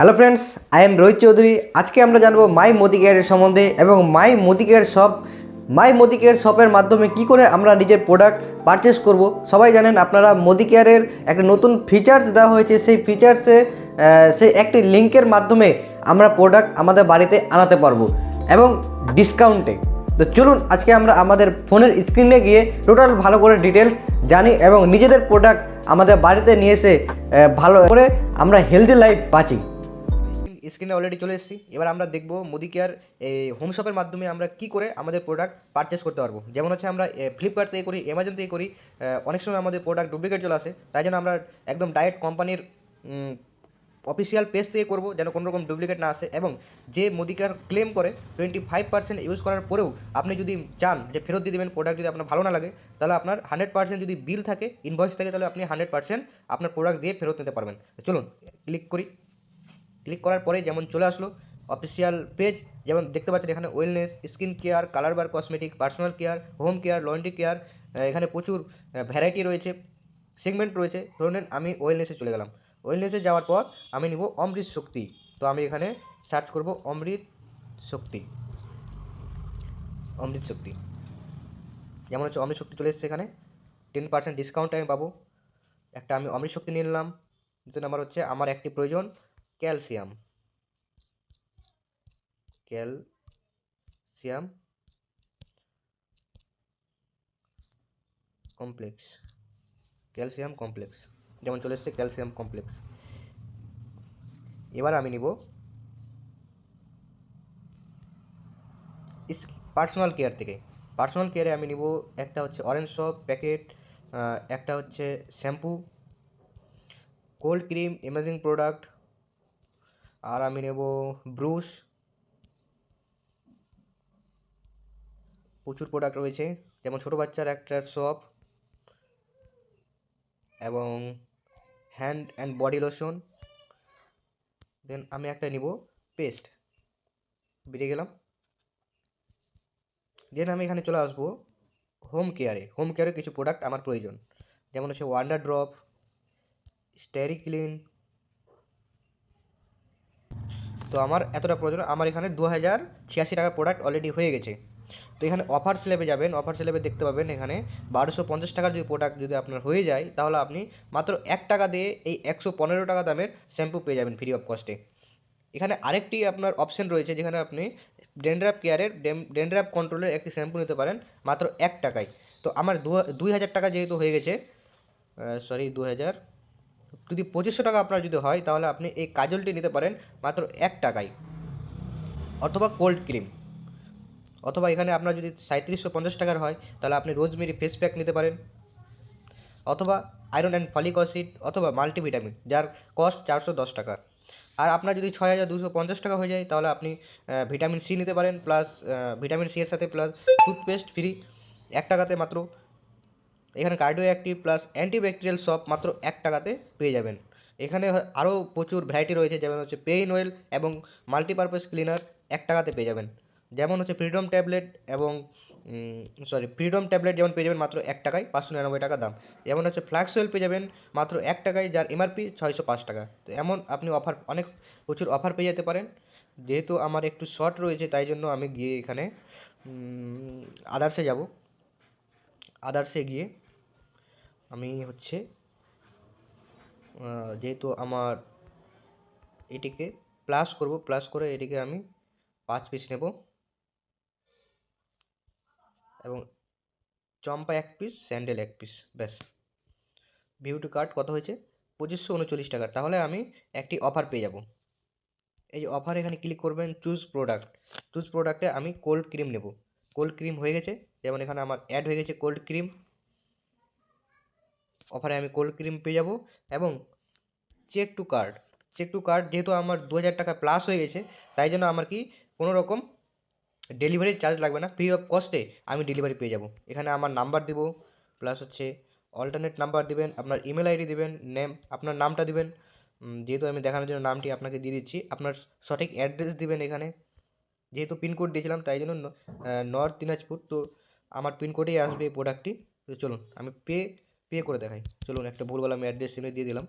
Hello friends, I am Rohit Chowdhury. আজকে আমরা জানবো মাই মোদি কেয়ারের সম্বন্ধে এবং মাই মোদি কেয়ার শপের মাধ্যমে কি করে আমরা নিজের প্রোডাক্ট পারচেস করব। সবাই জানেন আপনারা মোদি কেয়ারের একটা নতুন ফিচার্স দেওয়া হয়েছে। সেই ফিচার্সে সেই একটি লিঙ্কের মাধ্যমে আমরা প্রোডাক্ট আমাদের বাড়িতে আনাতে পারবো এবং ডিসকাউন্টে। তো চলুন আজকে আমরা আমাদের ফোনের স্ক্রিনে গিয়ে টোটাল ভালো করে ডিটেলস জানি এবং নিজেদের প্রোডাক্ট আমাদের বাড়িতে নিয়ে এসে ভালো করে আমরা হেলদি লাইফ বাঁচি। স্ক্রিনে অলরেডি চলে এসেছি। এবার আমরা দেখব মোদি কেয়ার এই হোম শপের মাধ্যমে আমরা কি করে আমাদের প্রোডাক্ট পারচেস করতে পারবো। যেমন হচ্ছে আমরা ফ্লিপকার্ট থেকে করি, অ্যামাজন থেকে করি, অনেক সময় আমাদের প্রোডাক্ট ডুপ্লিকেট চলে আসে। তাই জন্য আমরা একদম ডাইরেক্ট কোম্পানির অফিসিয়াল পেজ থেকে করবো, যেন কোনো রকম ডুপ্লিকেট না আসে। এবং যে মোদি কেয়ার ক্লেম করে 25% ইউজ করার পরেও আপনি যদি চান যে ফেরত দিয়ে দেবেন প্রোডাক্ট, যদি আপনার ভালো না লাগে, তাহলে আপনার 100% যদি বিল থাকে, ইনভয়েস থাকে, তাহলে আপনি 100% আপনার প্রোডাক্ট দিয়ে ফেরত নিতে পারবেন। চলুন ক্লিক করি। ক্লিক করার পরে যেমন চলে আসলো অফিসিয়াল পেজ, যেমন দেখতে পাচ্ছেন এখানে wellness, skin care, colour bar cosmetic, personal care, home care, laundry care. এখানে প্রচুর ভ্যারাইটি রয়েছে, সেগমেন্ট রয়েছে। ধরে নেন আমি ওয়েলনেসে চলে গেলাম। ওয়েলনেসে যাওয়ার পর আমি নিব অমৃত শক্তি। তো আমি এখানে সার্চ করব অমৃত শক্তি। অমৃত শক্তি যেমন হচ্ছে অমৃত শক্তি চলে এসেছে। এখানে 10% ডিসকাউন্ট আমি পাবো। একটা আমি অমৃত শক্তি নিয়ে নিলাম। দ্বিতীয় নাম্বার হচ্ছে আমার একটি প্রয়োজন calcium. Calcium complex. Calcium complex যেমন চলে এসছে ক্যালসিয়াম কমপ্লেক্স। এবার আমি নিব পার্সোনাল কেয়ার থেকে। পার্সোনাল কেয়ারে আমি নিব একটা হচ্ছে অরেঞ্জ সপ প্যাকেট, একটা হচ্ছে shampoo, cold cream, imaging product, আর আমি নেব ব্রুশ। প্রচুর প্রোডাক্ট রয়েছে, যেমন ছোটো বাচ্চার একটা সপ এবং হ্যান্ড অ্যান্ড বডি লোশন। দেন আমি একটা নিব পেস্ট। বেরিয়ে গেলাম। দেন আমি এখানে চলে আসবো হোম কেয়ারে। হোম কেয়ারে কিছু প্রোডাক্ট আমার প্রয়োজন, যেমন হচ্ছে ওয়ান্ডার ড্রপ, স্টেরি ক্লিন। তো আমার এতটা প্রয়োজন। আমার এখানে 2086 টাকার প্রোডাক্ট অলরেডি হয়ে গেছে। তো এখানে অফার স্ল্যাবে যাবেন, অফার স্ল্যাবে দেখতে পাবেন এখানে 1250 টাকার যদি প্রোডাক্ট যদি আপনার হয়ে যায়, তাহলে আপনি মাত্র 1 টাকা দিয়ে এই 115 টাকা দামের শ্যাম্পু পেয়ে যাবেন ফ্রি অফ কস্টে। এখানে আরেকটি আপনার অপশন রয়েছে, যেখানে আপনি ড্যান্ড্রাফ কেয়ারের ড্যান্ড্রাফ কন্ট্রোলের একটি শ্যাম্পু নিতে পারেন মাত্র 1 টাকায়। তো আমার 2000 টাকা যেহেতু হয়ে গেছে, সরি 2000, যদি 2500 টাকা আপনার যদি হয়, তাহলে আপনি এই কাজলটি নিতে পারেন মাত্র 1 টাকায়, অথবা কোল্ড ক্রিম। অথবা এখানে আপনার যদি 3750 টাকার হয়, তাহলে আপনি রোজমেরি ফেস প্যাক নিতে পারেন, অথবা আয়রন অ্যান্ড ফলিক অ্যাসিড, অথবা মাল্টিভিটামিন, যার কস্ট 410 টাকা। আর আপনার যদি 6250 টাকা হয়ে যায়, তাহলে আপনি ভিটামিন সি নিতে পারেন, প্লাস ভিটামিন সি এর সাথে প্লাস টুথপেস্ট ফ্রি 1 টাকাতে মাত্র। এখানে কার্ডিও অ্যাক্টিভ প্লাস অ্যান্টিব্যাকটেরিয়াল সব মাত্র 1 টাকাতে পেয়ে যাবেন। এখানে আরও প্রচুর ভ্যারাইটি রয়েছে, যেমন হচ্ছে পেইন অয়েল এবং মাল্টিপারপাস ক্লিনার 1 টাকাতে পেয়ে যাবেন। যেমন হচ্ছে ফ্রিডম ট্যাবলেট এবং ফ্রিডম ট্যাবলেট যেমন পেয়ে যাবেন মাত্র 1 টাকায়, 599 টাকা দাম। যেমন হচ্ছে ফ্ল্যাক্স অয়েল পেয়ে যাবেন মাত্র 1 টাকায়, যার এমআরপি 605 টাকা। তো এমন আপনি অফার, অনেক প্রচুর অফার পেয়ে যেতে পারেন। যেহেতু আমার একটু শর্ট রয়েছে, তাই জন্য আমি গিয়ে এখানে আদার্সে যাব। আদার্সে গিয়ে আমি হচ্ছে যেহেতু আমার এটিকে প্লাস করব, প্লাস করে এটিকে আমি 5 পিস নেব এবং চম্পা 1 পিস, স্যান্ডেল 1 পিস, ব্যাস। বিউটি কার্ড কত হয়েছে? 2539 টাকা। তাহলে আমি একটি অফার পেয়ে যাব। এই অফার এখানে ক্লিক করবেন, চুজ প্রোডাক্ট। চুজ প্রোডাক্টে আমি কোল্ড ক্রিম নেব। কোল্ড ক্রিম হয়ে গেছে, যেমন এখানে আমার অ্যাড হয়ে গেছে কোল্ড ক্রিম। অফারে আমি কোল্ড ক্রিম পেয়ে যাব এবং check to card. Check to card যেহেতু আমার 2000 টাকা প্লাস হয়ে গেছে, তাই জন্য আমার কি কোনো রকম ডেলিভারি চার্জ লাগবে না, ফ্রি অফ কস্টে আমি ডেলিভারি পেয়ে যাব। এখানে আমার নাম্বার দিব, প্লাস হচ্ছে অল্টারনেট নাম্বার দিবেন, আপনার ইমেল আইডি দিবেন, নেম, আপনার নামটা দিবেন। যেহেতু আমি দেখানোর জন্য নামটি আপনাকে দিয়ে দিচ্ছি, আপনার সঠিক অ্যাড্রেস দিবেন এখানে। যেহেতু পিনকোড দিয়েছিলাম, তাই জন্য নর্থ দিনাজপুর, তো আমার পিনকোডেই আসবে এই প্রোডাক্টটি। তো চলুন আমি পে করে দেখাই। চলুন একটা ভুলভাল আমি অ্যাড্রেস এনে দিয়ে দিলাম,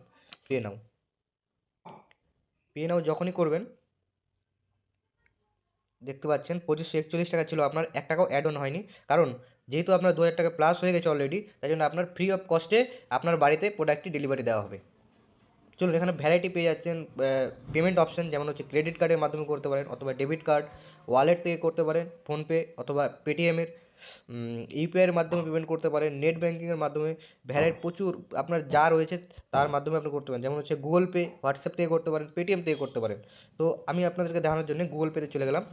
পে নাও। পে নাও যখনই করবেন দেখতে পাচ্ছেন 2541 টাকা ছিল, আপনার 1 টাকাও অ্যাড অন হয়নি, কারণ যেহেতু আপনার 2000 টাকা প্লাস হয়ে গেছে অলরেডি, তাই জন্য আপনার ফ্রি অফ কস্টে আপনার বাড়িতে প্রোডাক্টটি ডেলিভারি দেওয়া হবে। চলুন, এখানে ভ্যারাইটি পেয়ে যাচ্ছেন পেমেন্ট অপশন, যেমন হচ্ছে ক্রেডিট কার্ডের মাধ্যমে করতে পারেন, অথবা ডেবিট কার্ড, ওয়ালেট থেকে করতে পারেন, ফোনপে অথবা পেটিএমের, ইউপিআইয়ের মাধ্যমে পেমেন্ট করতে পারেন, নেট ব্যাঙ্কিংয়ের মাধ্যমে, প্রচুর আপনার যা রয়েছে তার মাধ্যমে আপনি করতে পারেন, যেমন হচ্ছে গুগল পে, হোয়াটসঅ্যাপ থেকে করতে পারেন, পেটিএম থেকে করতে পারেন। তো আমি আপনাদেরকে দেখানোর জন্য গুগল পেতে চলে গেলাম।